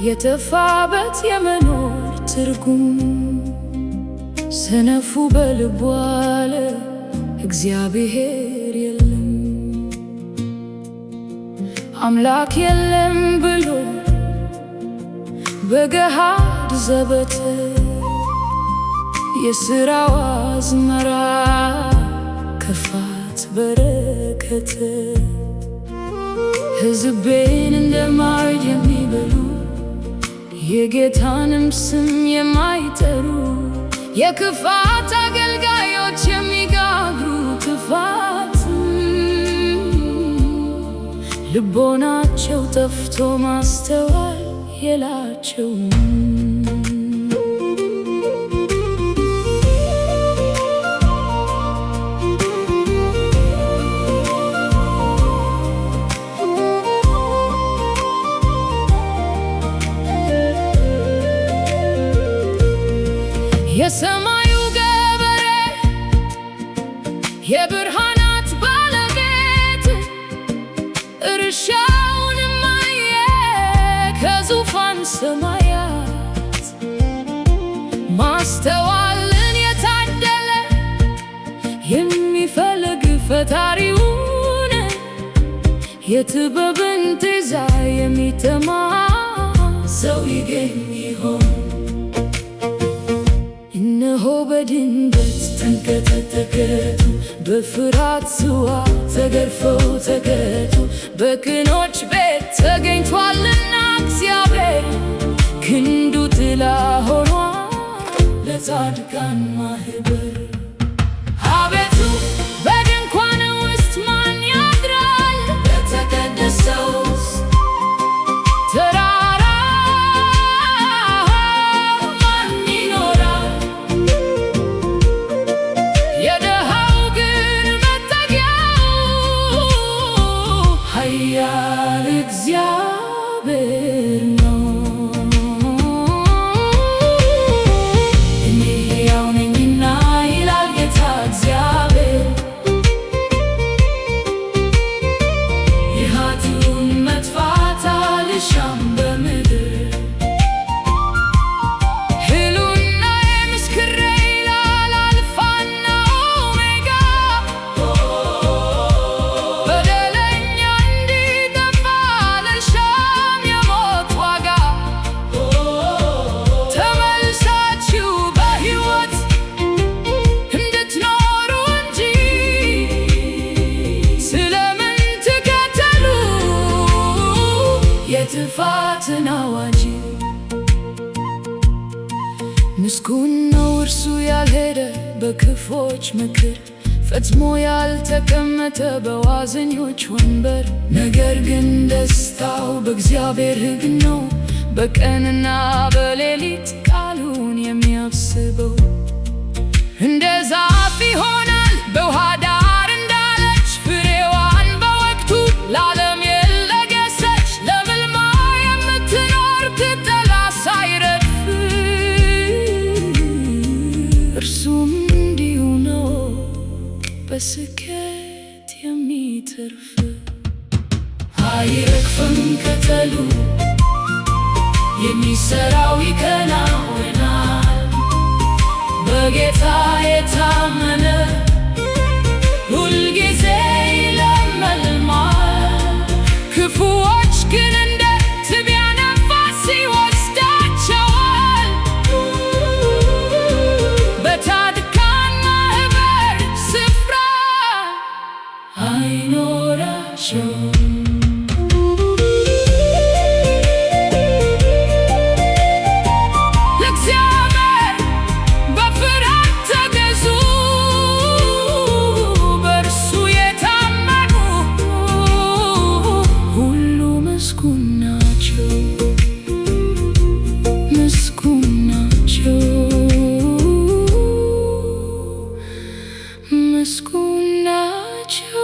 የተፋበት የመኖር ትርጉም ሰነፉ በልቡ አለ እግዚአብሔር የለም አምላክ የለም ብሎ በገሃድ ዘበት የሥራው አዝመራ ክፋት በረከት ሕዝቤን እንደማር የሚበሉ የጌታንም ስም የማይጠሩ የክፋት አገልጋዮች የሚጋግሩ ትፋት ልቦናቸው ጠፍቶ ማስተዋል የላቸውም። የሰማዩ ገበሬ የብርሃናት ባለቤት እርሻውንም አየ ከዙፋን ሰማያት ማስተዋልን የታደለ የሚፈልግ ፈጣሪውን የጥበብን ጤዛ የሚጠማ ሰው ይገኝ ይሆን? እነሆ በድንገት ተንቀጠቀጡ፣ በፍርሃት ጽዋ ተገርፈው ተገቱ። በቅኖች ቤት ተገኝቷልና እግዚአብሔር ክንዱ ጥላ ሆኗል ለጻድቃን ማኅበር። አቤቱ በድንኳን ውስጥ ማን ያድራል? በተቀደሰውስ ተራራ ማን ይኖራል? የድሃው ግን መጠጊያው ኃያል እግዚአብሔር ነው። እኔ ሕያው ነኝና ይላል ጌታ እግዚአብሔር፣ የኃጥኡን መጥፋት አልሻም በምድር። ሕልውናዬ ምስክሬ ይላል አልፋና ኦሜጋ፣ በደለኛ እንዲጠፋ አልሻም የሞት ዋጋ። ተመልሳችሁ በሕይወት እንድትኖሩ እንጂ ስለምን ትከተሉ የጥፋትን አዋጅ? ምስጉን ነው እርሱ ያልሄደ በክፎች ምክር፣ ፈጽሞ ያልተቀመጠ በዋዘኞች ወንበር። ነገር ግን ደስታው በእግዚአብሔር ሕግ ነው፣ በቀንና በሌሊት ቃሉን የሚያስበው። እንደ ዛፍ ይሆናል በውኃ ዳር እንዳለች ፍሬዋን በወቅቱ ለዓለም የለገሰች፣ ለምልማ የምትኖር ትጠላ ሳይረግፍ። እርሱም እንዲሁ ነው በስኬት የሚተርፍ። አይረግፍም ቅጠሉ የሚሠራው ይከናወናል። በጌታ የታመነ ሁልጊዜ ይለመልማል። ክፉዎች ግን እንደ ትቢያ ነፋስ ይወስዳቸዋል። በጻድቃን ማኅበር ስፍራ አይኖራቸውም። ለእግዚአብሔር በፍርሃት ተገዙ፣ በእርሱ የታመኑ ሁሉ ምስጉን ናቸው፣ ምስጉን ናቸው፣ ምስጉን ናቸው።